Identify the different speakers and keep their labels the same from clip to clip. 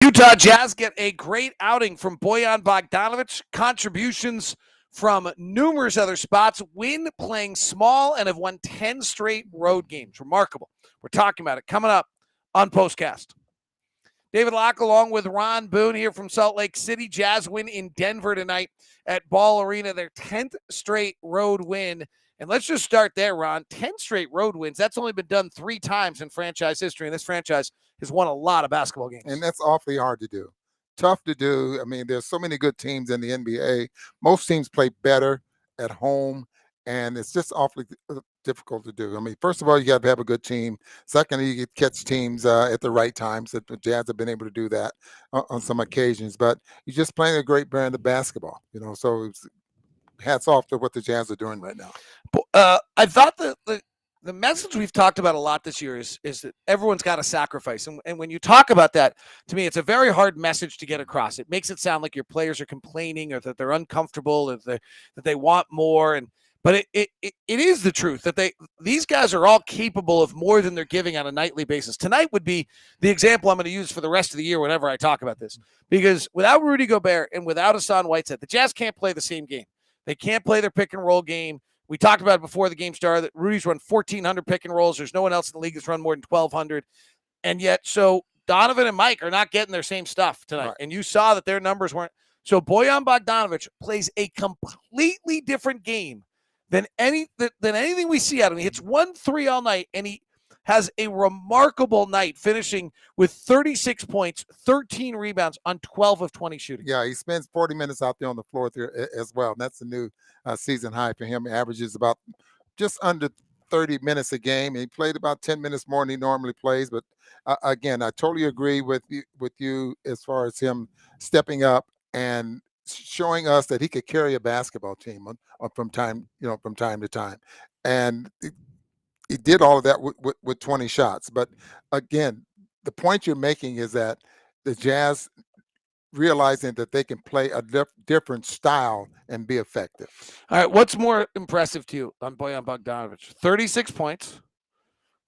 Speaker 1: Utah Jazz get a great outing from Bojan Bogdanovic. Contributions from numerous other spots. Win playing small and have won 10 straight road games. Remarkable. We're talking about it coming up on POSTCAST. David Locke along with Ron Boone here from Salt Lake City. Jazz win in Denver tonight at Ball Arena, their 10th straight road win. And let's just start there, Ron. 10 straight road wins. That's only been done 3 times in franchise history, and this franchise has won a lot of basketball games.
Speaker 2: And that's awfully hard to do. Tough to do. I mean, there's so many good teams in the NBA. Most teams play better at home, and it's just awfully difficult to do. I mean, first of all, you got to have a good team. Secondly, you get catch teams at the right times. The Jazz have been able to do that on some occasions. But you're just playing a great brand of basketball, so it's, hats off to what the Jazz are doing right now.
Speaker 1: I thought the message we've talked about a lot this year is that everyone's got to sacrifice. And when you talk about that, to me, it's a very hard message to get across. It makes it sound like your players are complaining or that they're uncomfortable or that they want more. But it is the truth that these guys are all capable of more than they're giving on a nightly basis. Tonight would be the example I'm going to use for the rest of the year whenever I talk about this. Because without Rudy Gobert and without Hassan Whiteside, the Jazz can't play the same game. They can't play their pick and roll game. We talked about it before the game started that Rudy's run 1,400 pick and rolls. There's no one else in the league that's run more than 1,200. And yet, so Donovan and Mike are not getting their same stuff tonight. Right. And you saw that their numbers weren't. So Bojan Bogdanovic plays a completely different game than anything we see out of him. He hits 1-3 all night, and he has a remarkable night, finishing with 36 points, 13 rebounds on 12 of 20 shooting.
Speaker 2: Yeah, he spends 40 minutes out there on the floor there as well. And that's a new season high for him. He averages about just under 30 minutes a game. He played about 10 minutes more than he normally plays. But again, I totally agree with you as far as him stepping up and showing us that he could carry a basketball team from time to time. And he did all of that with 20 shots. But again, the point you're making is that the Jazz realizing that they can play a different style and be effective.
Speaker 1: All right, what's more impressive to you on Bojan Bogdanovic? 36 points,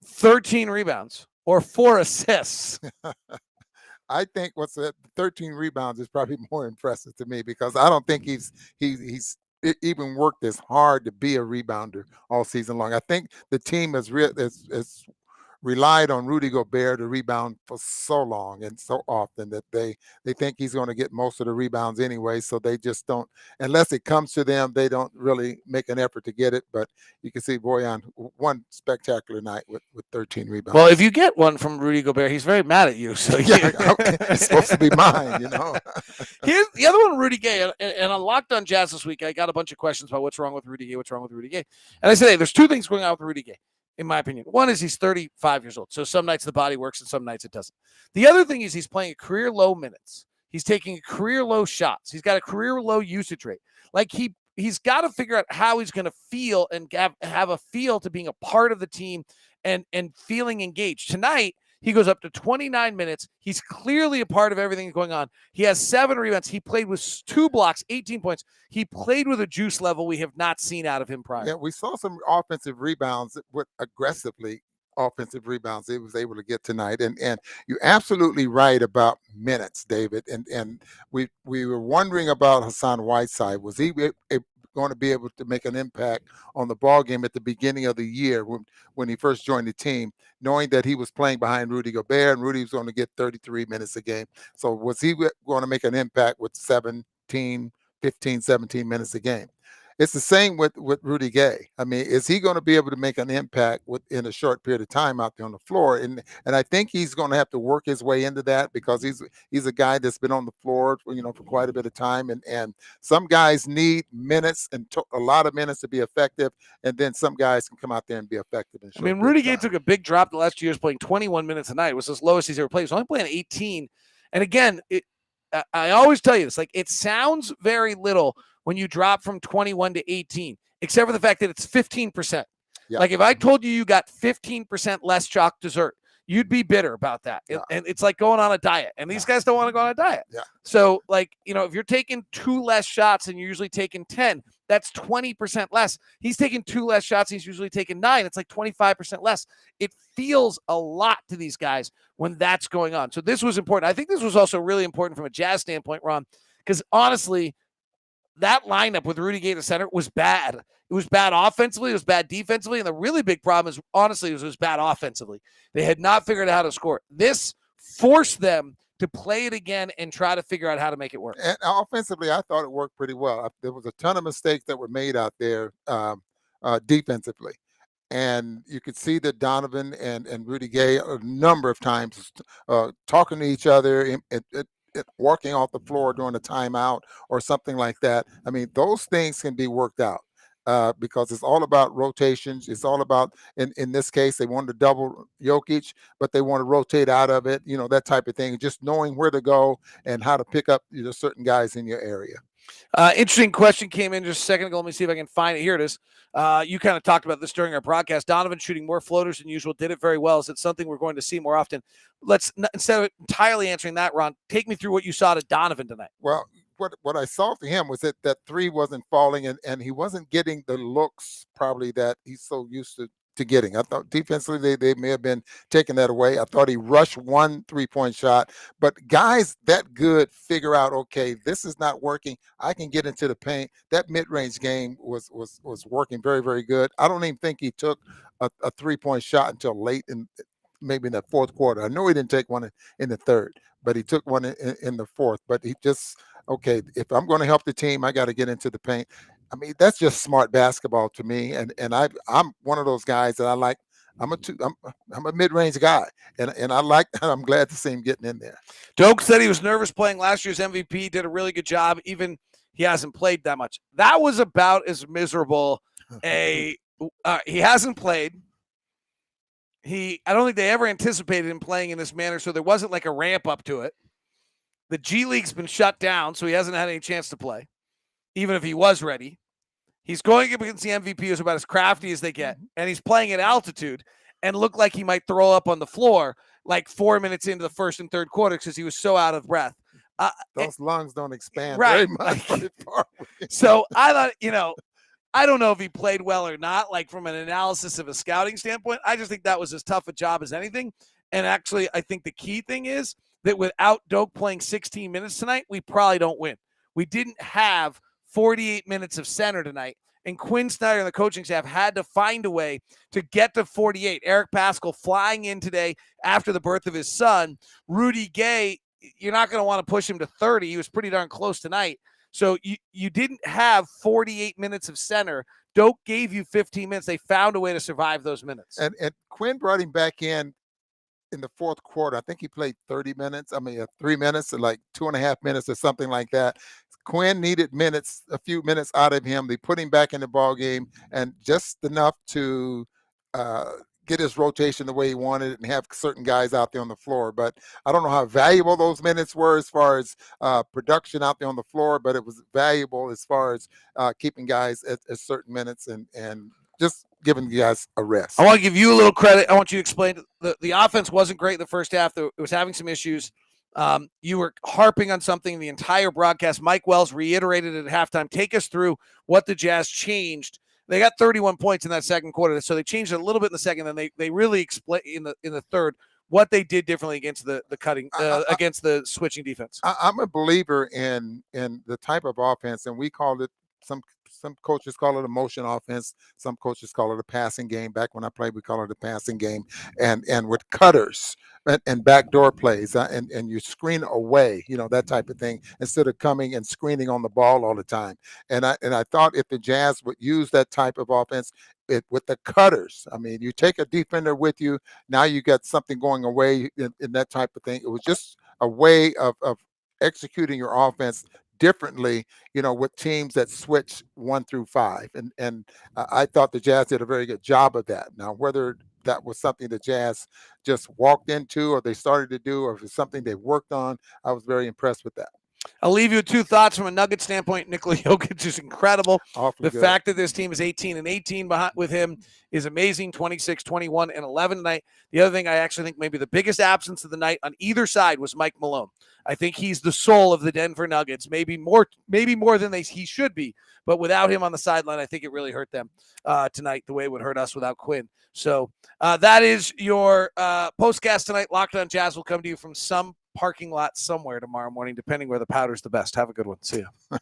Speaker 1: 13 rebounds, or 4 assists?
Speaker 2: I think 13 rebounds is probably more impressive to me because I don't think he's even worked as hard to be a rebounder all season long. I think the team has relied on Rudy Gobert to rebound for so long and so often that they think he's going to get most of the rebounds anyway. So they just don't, unless it comes to them, they don't really make an effort to get it. But you can see Bojan one spectacular night with 13 rebounds.
Speaker 1: Well, if you get one from Rudy Gobert, he's very mad at you. So
Speaker 2: it's supposed to be mine,
Speaker 1: Here's the other one, Rudy Gay. And on Locked on Jazz this week, I got a bunch of questions about what's wrong with Rudy Gay. And I said, hey, there's 2 things going on with Rudy Gay, in my opinion. One is he's 35 years old. So some nights the body works and some nights it doesn't. The other thing is he's playing career low minutes. He's taking career low shots. He's got a career low usage rate. Like he's got to figure out how he's going to feel and have a feel to being a part of the team and feeling engaged. Tonight, he goes up to 29 minutes. He's clearly a part of everything going on. He has 7 rebounds. He played with 2 blocks, 18 points. He played with a juice level we have not seen out of him prior.
Speaker 2: Yeah, we saw some offensive rebounds with aggressively offensive rebounds he was able to get tonight. And you're absolutely right about minutes, David. And we were wondering about Hassan Whiteside. Was he going to be able to make an impact on the ball game at the beginning of the year when he first joined the team, knowing that he was playing behind Rudy Gobert and Rudy was going to get 33 minutes a game. So was he going to make an impact with 15, 17 minutes a game? It's the same with Rudy Gay. I mean, is he going to be able to make an impact in a short period of time out there on the floor? And I think he's going to have to work his way into that because he's a guy that's been on the floor, for quite a bit of time. And some guys need minutes and a lot of minutes to be effective. And then some guys can come out there and be effective.
Speaker 1: Rudy Gay took a big drop the last 2 years, playing 21 minutes a night. It was his lowest he's ever played. He was only playing 18. And again, I always tell you this, it sounds very little when you drop from 21 to 18, except for the fact that it's 15%. Yeah. Like if I told you got 15% less chalk dessert, you'd be bitter about that. Yeah. And it's like going on a diet. And these guys don't want to go on a diet.
Speaker 2: Yeah.
Speaker 1: So if you're taking 2 less shots and you're usually taking 10, That's 20% less. He's taking 2 less shots. He's usually taking 9. It's like 25% less. It feels a lot to these guys when that's going on. So this was important. I think this was also really important from a Jazz standpoint, Ron, because honestly, that lineup with Rudy Gay to center was bad. It was bad offensively. It was bad defensively. And the really big problem is, honestly, it was bad offensively. They had not figured out how to score. This forced them to play it again and try to figure out how to make it work.
Speaker 2: And offensively, I thought it worked pretty well. There was a ton of mistakes that were made out there defensively. And you could see that Donovan and Rudy Gay a number of times talking to each other, walking off the floor during a timeout or something like that. I mean, those things can be worked out because it's all about rotations. It's all about, in this case, they wanted to double Jokic, but they want to rotate out of it, that type of thing. Just knowing where to go and how to pick up certain guys in your area.
Speaker 1: Interesting question came in just a second ago. Let me see if I can find it. Here it is. You kind of talked about this during our broadcast. Donovan shooting more floaters than usual. Did it very well. Is it something we're going to see more often? Let's, instead of entirely answering that, Ron, take me through what you saw to Donovan tonight.
Speaker 2: Well, what I saw for him was that three wasn't falling, and he wasn't getting the looks probably that he's so used to getting. I thought defensively they may have been taking that away. I thought he rushed one 3-point shot, but guys that good figure out, okay, this is not working. I can get into the paint. That mid-range game was working very, very good. I don't even think he took a 3-point shot until late maybe in the fourth quarter. I know he didn't take one in the third, but he took one in the fourth. But he just, okay, if I'm going to help the team, I got to get into the paint. I mean, that's just smart basketball to me. And I'm one of those guys that I like. I'm a mid-range guy, and I'm glad to see him getting in there.
Speaker 1: Doak said he was nervous playing last year's MVP, did a really good job, even he hasn't played that much. That was about as miserable he hasn't played. I don't think they ever anticipated him playing in this manner, so there wasn't like a ramp up to it. The G League's been shut down, so he hasn't had any chance to play, even if he was ready. He's going up against the MVP, who's about as crafty as they get, and he's playing at altitude and looked like he might throw up on the floor like 4 minutes into the first and third quarter because he was so out of breath.
Speaker 2: Those lungs don't expand
Speaker 1: right,
Speaker 2: very much.
Speaker 1: So I thought, I don't know if he played well or not, like from an analysis of a scouting standpoint. I just think that was as tough a job as anything. And actually, I think the key thing is that without Doak playing 16 minutes tonight, we probably don't win. We didn't have 48 minutes of center tonight. And Quinn Snyder and the coaching staff had to find a way to get to 48. Eric Paschall flying in today after the birth of his son. Rudy Gay, you're not going to want to push him to 30. He was pretty darn close tonight. So you didn't have 48 minutes of center. Doak gave you 15 minutes. They found a way to survive those minutes.
Speaker 2: And Quinn brought him back in the fourth quarter. I think he played 30 minutes. 3 minutes, or like 2.5 minutes or something like that. Quinn needed minutes, a few minutes out of him. They put him back in the ball game, and just enough to get his rotation the way he wanted and have certain guys out there on the floor. But I don't know how valuable those minutes were as far as production out there on the floor, but it was valuable as far as keeping guys at certain minutes and just giving the guys a rest.
Speaker 1: I want to give you a little credit. I want you to explain the offense wasn't great in the first half. It was having some issues. You were harping on something the entire broadcast. Mike Wells reiterated it at halftime. Take us through what the Jazz changed. They got 31 points in that second quarter, so they changed it a little bit in the second. Then they really explained in the third what they did differently against the cutting against the switching defense.
Speaker 2: I'm a believer in the type of offense, and we called it some coaches call it a motion offense. Some coaches call it a passing game. Back when I played, we call it a passing game. And with cutters and backdoor plays and you screen away, that type of thing, instead of coming and screening on the ball all the time. And I thought if the Jazz would use that type of offense with the cutters, you take a defender with you, now you got something going away in that type of thing. It was just a way of executing your offense differently, with teams that switch 1 through 5. And I thought the Jazz did a very good job of that. Now, whether that was something the Jazz just walked into or they started to do, or if it's something they worked on, I was very impressed with that.
Speaker 1: I'll leave you with two thoughts from a Nugget standpoint. Nikola Jokic is incredible.
Speaker 2: Awfully
Speaker 1: The
Speaker 2: good.
Speaker 1: fact that this team is 18-18 behind with him is amazing. 26, 21, and 11 tonight. The other thing I actually think maybe the biggest absence of the night on either side was Mike Malone. I think he's the soul of the Denver Nuggets, maybe more than he should be. But without him on the sideline, I think it really hurt them tonight the way it would hurt us without Quinn. So that is your postcast tonight. Locked On Jazz will come to you from some parking lot somewhere tomorrow morning, depending where the powder's the best. Have a good one. See you.